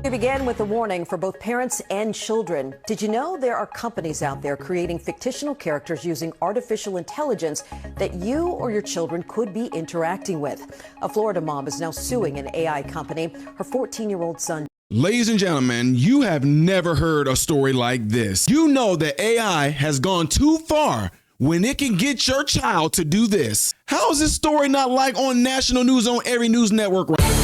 We begin with a warning for both parents and children. Did you know there are companies out there creating fictional characters using artificial intelligence that you or your children could be interacting with? A Florida mom is now suing an AI company. Her 14-year-old son. Ladies and gentlemen, you have never heard a story like this. You know that AI has gone too far when it can get your child to do this. How is this story not like on national news on every news network right now?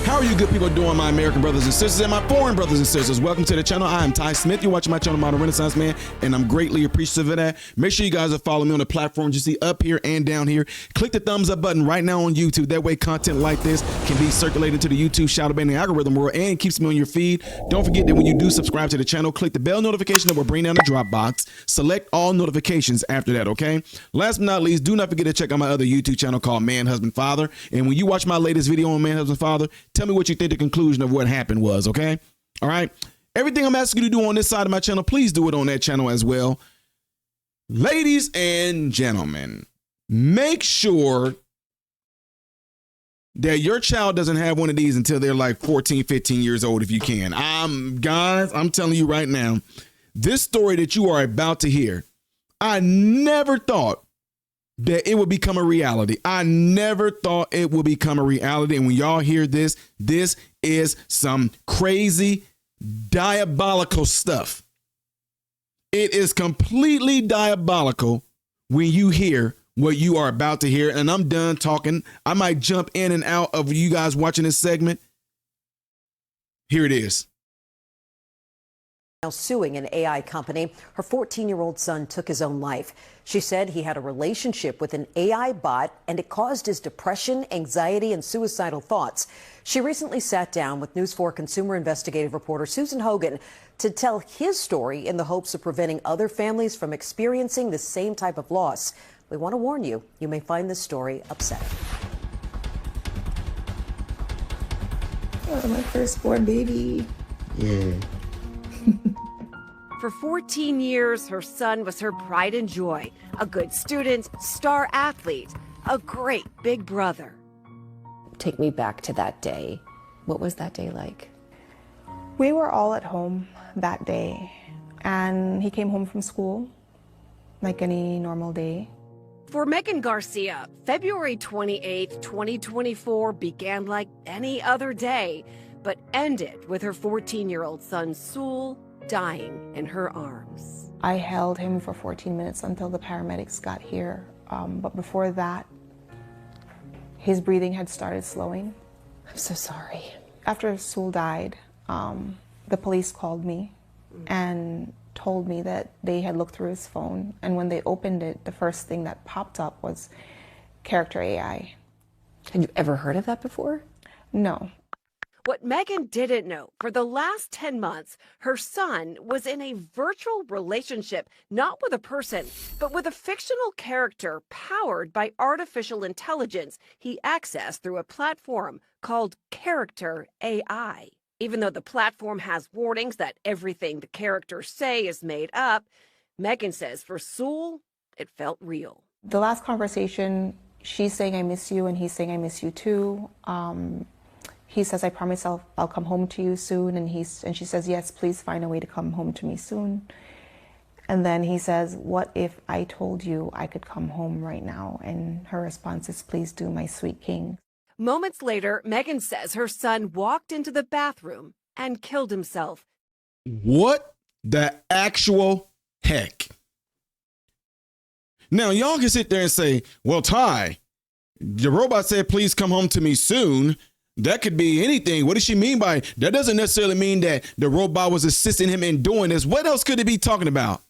How are you good people doing, my American brothers and sisters and my foreign brothers and sisters? Welcome to the channel. I am Ty Smith. You're watching my channel, Modern Renaissance Man, and I'm greatly appreciative of that. Make sure you guys are following me on the platforms you see up here and down here. Click the thumbs up button right now on YouTube. That way content like this can be circulated to the YouTube shadow banning algorithm world and keeps me on your feed. Don't forget that when you do subscribe to the channel, click the bell notification that will bring down the drop box. Select all notifications after that, okay? Last but not least, do not forget to check out my other YouTube channel called Man, Husband, Father. And when you watch my latest video on Man, Husband, Father, tell me what you think the conclusion of what happened was, okay? All right. Everything I'm asking you to do on this side of my channel, please do it on that channel as well. Ladies and gentlemen, make sure that your child doesn't have one of these until they're like 14, 15 years old if you can. Guys, I'm telling you right now, this story that you are about to hear, I never thought that it would become a reality. I never thought it would become a reality. And when y'all hear this, this is some crazy, diabolical stuff. It is completely diabolical when you hear what you are about to hear. And I'm done talking. I might jump in and out of you guys watching this segment. Here it is. Now suing an AI company. Her 14-year-old son took his own life. She said he had a relationship with an AI bot and it caused his depression, anxiety, and suicidal thoughts. She recently sat down with News 4 consumer investigative reporter Susan Hogan to tell his story in the hopes of preventing other families from experiencing the same type of loss. We want to warn you, you may find this story upsetting. Oh, my firstborn baby. Yeah. For 14 years, her son was her pride and joy, a good student, star athlete, a great big brother. Take me back to that day. What was that day like? We were all at home that day, and he came home from school like any normal day. For Megan Garcia, February 28, 2024 began like any other day, but ended with her 14-year-old son, Sewell, dying in her arms. I held him for 14 minutes until the paramedics got here. But before that, his breathing had started slowing. I'm so sorry. After Sewell died, the police called me and told me that they had looked through his phone. And when they opened it, the first thing that popped up was character AI. Had you ever heard of that before? No. What Megan didn't know, for the last 10 months, her son was in a virtual relationship, not with a person, but with a fictional character powered by artificial intelligence he accessed through a platform called Character AI. Even though the platform has warnings that everything the characters say is made up, Megan says for Sewell, it felt real. The last conversation, she's saying, I miss you, and he's saying, I miss you too. He says, I promise I'll come home to you soon. And she says, yes, please find a way to come home to me soon. And then he says, what if I told you I could come home right now? And her response is, please do, my sweet king. Moments later, Megan says her son walked into the bathroom and killed himself. What the actual heck? Now, y'all can sit there and say, well, Ty, the robot said, please come home to me soon. That could be anything. What does she mean by that? Doesn't necessarily mean that the robot was assisting him in doing this. What else could it be talking about?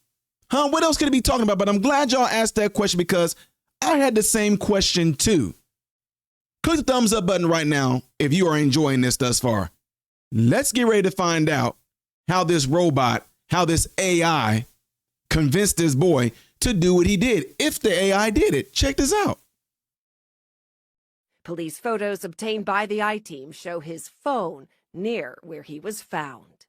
What else could it be talking about? But I'm glad y'all asked that question because I had the same question too. Click the thumbs up button right now if you are enjoying this thus far. Let's get ready to find out how this robot, how this AI convinced this boy to do what he did. If the AI did it, check this out. Police photos obtained by the I-Team show his phone near where he was found.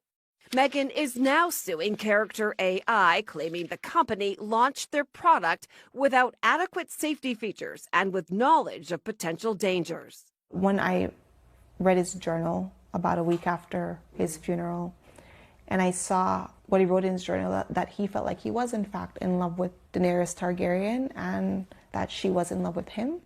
Megan is now suing Character AI, claiming the company launched their product without adequate safety features and with knowledge of potential dangers. When I read his journal about a week after his funeral, and I saw what he wrote in his journal, that he felt like he was in fact in love with Daenerys Targaryen and that she was in love with him.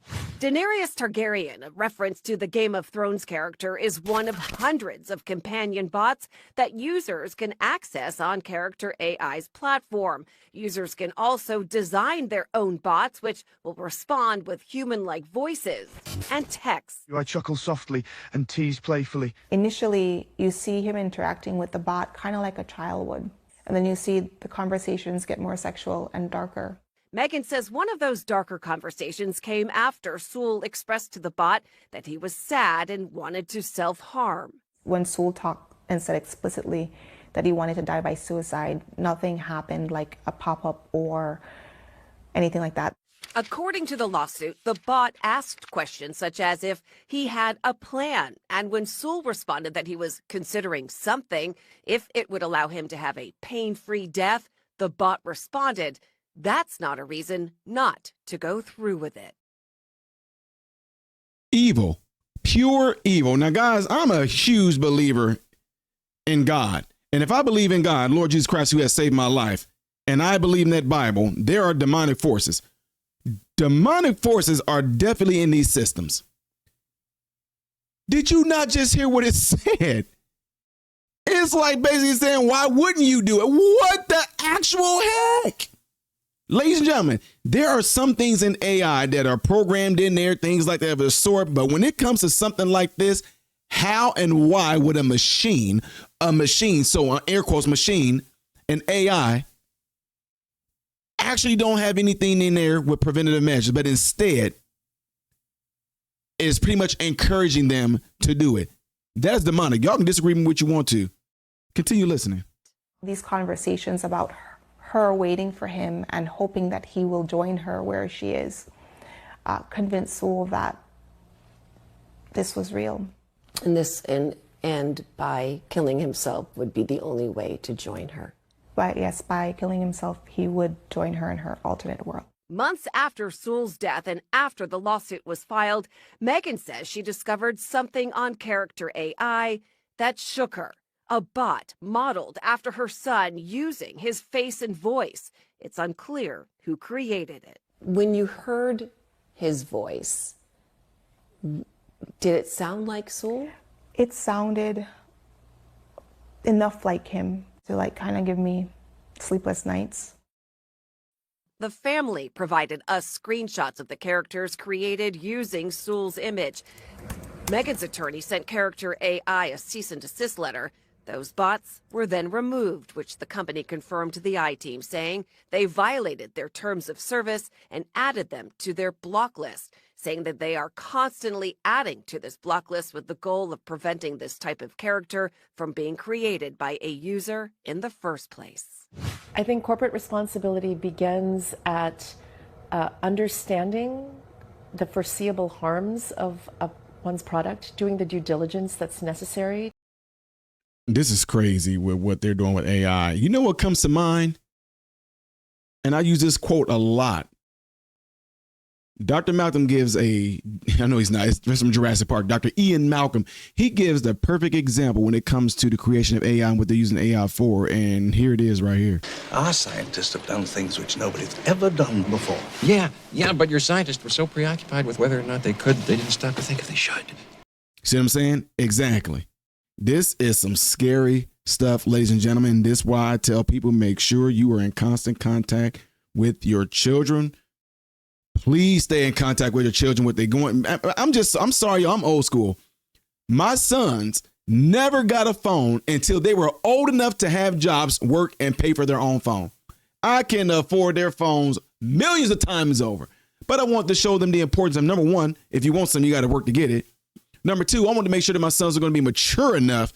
Daenerys Targaryen, a reference to the Game of Thrones character, is one of hundreds of companion bots that users can access on Character AI's platform. Users can also design their own bots, which will respond with human-like voices and text. I chuckle softly and tease playfully. Initially, you see him interacting with the bot kind of like a child would. And then you see the conversations get more sexual and darker. Megan says one of those darker conversations came after Sewell expressed to the bot that he was sad and wanted to self-harm. When Sewell talked and said explicitly that he wanted to die by suicide, nothing happened like a pop-up or anything like that. According to the lawsuit, the bot asked questions such as if he had a plan, and when Sewell responded that he was considering something, if it would allow him to have a pain-free death, the bot responded, "That's not a reason not to go through with it." Evil, pure evil. Now, guys, I'm a huge believer in God. And if I believe in God, Lord Jesus Christ, who has saved my life, and I believe in that Bible, there are demonic forces. Demonic forces are definitely in these systems. Did you not just hear what it said? It's like basically saying, why wouldn't you do it? What the actual heck? Ladies and gentlemen, there are some things in AI that are programmed in there, things like that of the sort. But when it comes to something like this, how and why would a machine, so an air quotes machine, an AI, actually don't have anything in there with preventative measures, but instead is pretty much encouraging them to do it? That's demonic. Y'all can disagree with what you want to. Continue listening. These conversations about her waiting for him and hoping that he will join her where she is convinced Sewell that this was real. And by killing himself would be the only way to join her. But yes, by killing himself, he would join her in her alternate world. Months after Sewell's death and after the lawsuit was filed, Megan says she discovered something on Character AI that shook her. A bot modeled after her son using his face and voice. It's unclear who created it. When you heard his voice, did it sound like Sewell? It sounded enough like him to kind of give me sleepless nights. The family provided us screenshots of the characters created using Sewell's image. Megan's attorney sent Character AI a cease and desist letter. Those bots were then removed, which the company confirmed to the I-Team, saying they violated their terms of service and added them to their block list, saying that they are constantly adding to this block list with the goal of preventing this type of character from being created by a user in the first place. I think corporate responsibility begins at understanding the foreseeable harms of one's product, doing the due diligence that's necessary. This is crazy with what they're doing with AI. You know what comes to mind? And I use this quote a lot. Dr. Malcolm gives I know he's not, it's from Jurassic Park, Dr. Ian Malcolm. He gives the perfect example when it comes to the creation of AI and what they're using AI for. And here it is right here. Our scientists have done things which nobody's ever done before. Yeah, but your scientists were so preoccupied with whether or not they could, they didn't stop to think if they should. See what I'm saying? Exactly. This is some scary stuff, ladies and gentlemen. This is why I tell people, make sure you are in constant contact with your children. Please stay in contact with your children, what they're going. I'm sorry, I'm old school. My sons never got a phone until they were old enough to have jobs, work, and pay for their own phone. I can afford their phones millions of times over. But I want to show them the importance of, number one, if you want something, you got to work to get it. Number two, I want to make sure that my sons are going to be mature enough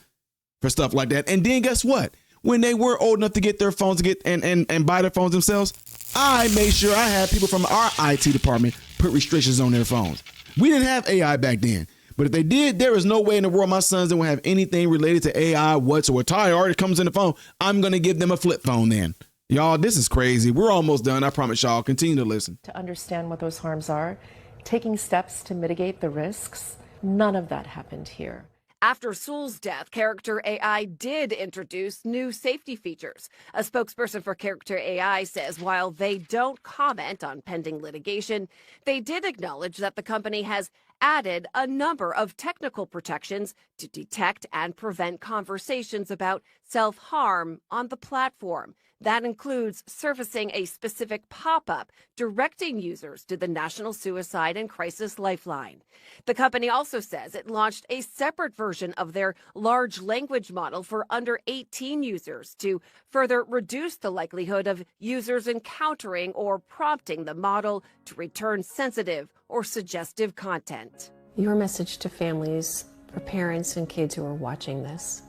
for stuff like that. And then guess what? When they were old enough to get their phones, to get and buy their phones themselves, I made sure I had people from our IT department put restrictions on their phones. We didn't have AI back then, But if they did, there is no way in the world my sons don't have anything related to AI whatsoever. Ty already comes in the phone. I'm going to give them a flip phone then. Y'all, this is crazy. We're almost done. I promise y'all. Continue to listen. To understand what those harms are, taking steps to mitigate the risks, none of that happened here. After Sewell's death, Character AI did introduce new safety features. A spokesperson for Character AI says while they don't comment on pending litigation, they did acknowledge that the company has added a number of technical protections to detect and prevent conversations about self-harm on the platform. That includes surfacing a specific pop-up directing users to the National Suicide and Crisis Lifeline. The company also says it launched a separate version of their large language model for under 18 users to further reduce the likelihood of users encountering or prompting the model to return sensitive or suggestive content. Your message to families, for parents and kids who are watching this?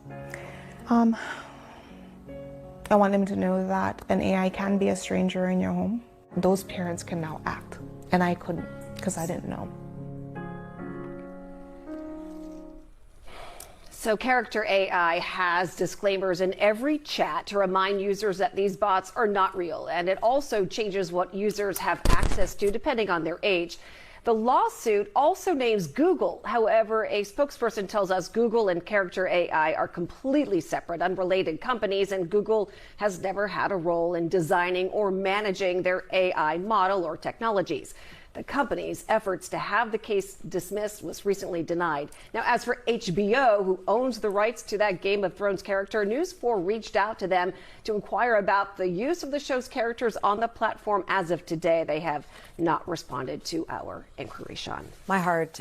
I want them to know that an AI can be a stranger in your home. Those parents can now act, and I couldn't because I didn't know. So Character AI has disclaimers in every chat to remind users that these bots are not real, and it also changes what users have access to depending on their age. The lawsuit also names Google. However, a spokesperson tells us Google and Character AI are completely separate, unrelated companies, and Google has never had a role in designing or managing their AI model or technologies. The company's efforts to have the case dismissed was recently denied. Now, as for HBO, who owns the rights to that Game of Thrones character, News 4 reached out to them to inquire about the use of the show's characters on the platform. As of today, they have not responded to our inquiry, Sean. My heart,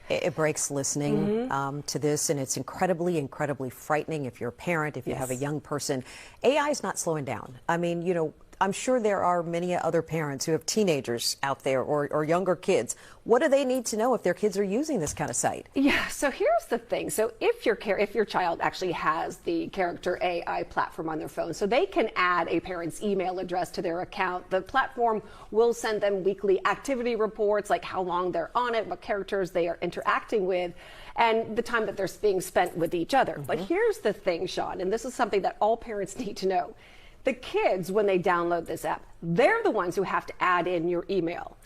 it breaks listening to this, and it's incredibly, incredibly frightening if you're a parent, if you have a young person. AI is not slowing down. I mean, you know, I'm sure there are many other parents who have teenagers out there or younger kids. What do they need to know if their kids are using this kind of site? Yeah, so here's the thing. So if your child actually has the Character AI platform on their phone, so they can add a parent's email address to their account. The platform will send them weekly activity reports, like how long they're on it, what characters they are interacting with, and the time that they're being spent with each other. But here's the thing, Sean, and this is something that all parents need to know. The kids, when they download this app, they're the ones who have to add in your email.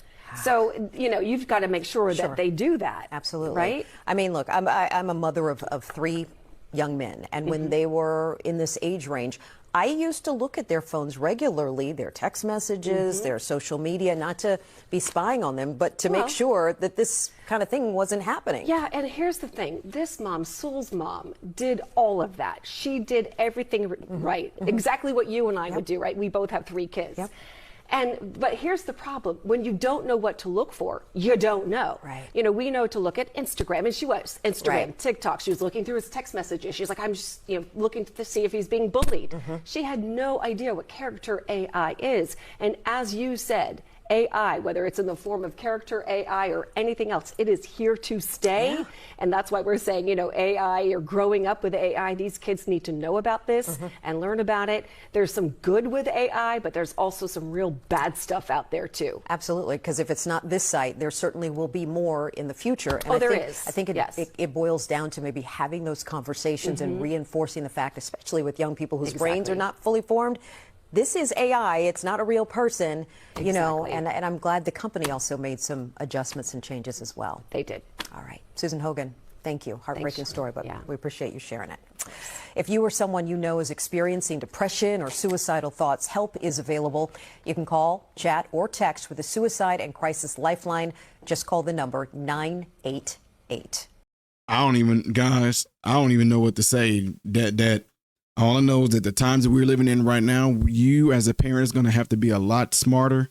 So, you know, you've got to make sure that they do that. Absolutely. Right? I mean, look, I'm a mother of three young men, and when they were in this age range, I used to look at their phones regularly, their text messages, their social media, not to be spying on them, but to make sure that this kind of thing wasn't happening. Yeah, and here's the thing. This mom, Sewell's mom, did all of that. She did everything right. Exactly what you and I would do, right? We both have 3 kids. But here's the problem. When you don't know what to look for, you don't know. Right. You know, we know to look at Instagram, and she was Instagram, TikTok. She was looking through his text messages. She's like, I'm just, you know, looking to see if he's being bullied. She had no idea what Character AI is. And as you said, AI, whether it's in the form of Character AI or anything else, it is here to stay. And that's why we're saying, you know, AI, you're growing up with AI. These kids need to know about this and learn about it. There's some good with AI, but there's also some real bad stuff out there too. Absolutely, because if it's not this site, there certainly will be more in the future. And I think it boils down to maybe having those conversations and reinforcing the fact, especially with young people whose brains are not fully formed. This is AI. It's not a real person, you know, and I'm glad the company also made some adjustments and changes as well. They did. All right. Susan Hogan, thank you. Heartbreaking story, but we appreciate you sharing it. If you or someone you know is experiencing depression or suicidal thoughts, help is available. You can call, chat, or text with the Suicide and Crisis Lifeline. Just call the number 988. I don't even know what to say. That all I know is that the times that we're living in right now, you as a parent is going to have to be a lot smarter,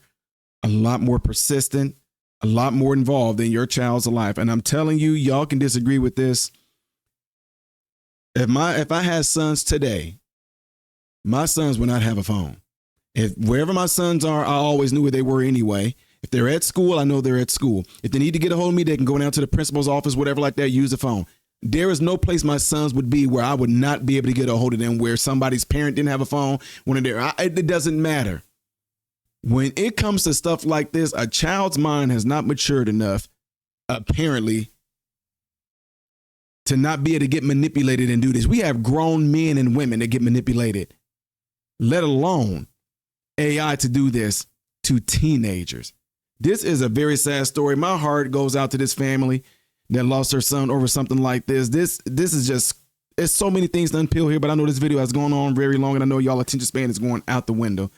a lot more persistent, a lot more involved in your child's life. And I'm telling you, y'all can disagree with this. If I had sons today, my sons would not have a phone. If wherever my sons are, I always knew where they were anyway. If they're at school, I know they're at school. If they need to get a hold of me, they can go down to the principal's office, whatever like that, use the phone. There is no place my sons would be where I would not be able to get a hold of them, where somebody's parent didn't have a phone. It doesn't matter. When it comes to stuff like this, a child's mind has not matured enough, apparently, to not be able to get manipulated and do this. We have grown men and women that get manipulated, let alone AI to do this to teenagers. This is a very sad story. My heart goes out to this family that lost their son over something like this. This is just, it's so many things to unpeel here, but I know this video has gone on very long, and I know y'all attention span is going out the window.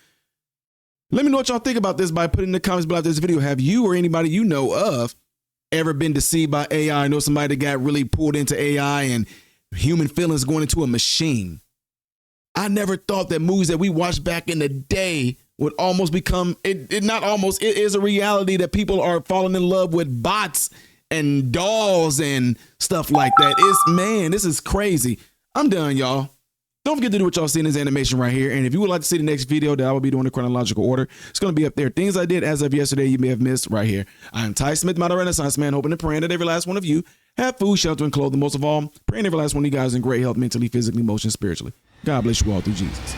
Let me know what y'all think about this by putting in the comments below this video. Have you or anybody you know of ever been deceived by AI? I know somebody that got really pulled into AI and human feelings going into a machine. I never thought that movies that we watched back in the day would almost become, it is a reality that people are falling in love with bots and dolls and stuff like that. Man, this is crazy. I'm done, y'all. Don't forget to do what y'all see in this animation right here. And if you would like to see the next video that I will be doing in chronological order, it's going to be up there. Things I did as of yesterday you may have missed right here. I am Ty Smith, modern Renaissance man, hoping and praying that every last one of you have food, shelter, and clothing. Most of all, praying every last one of you guys in great health, mentally, physically, emotionally, spiritually. God bless you all through Jesus.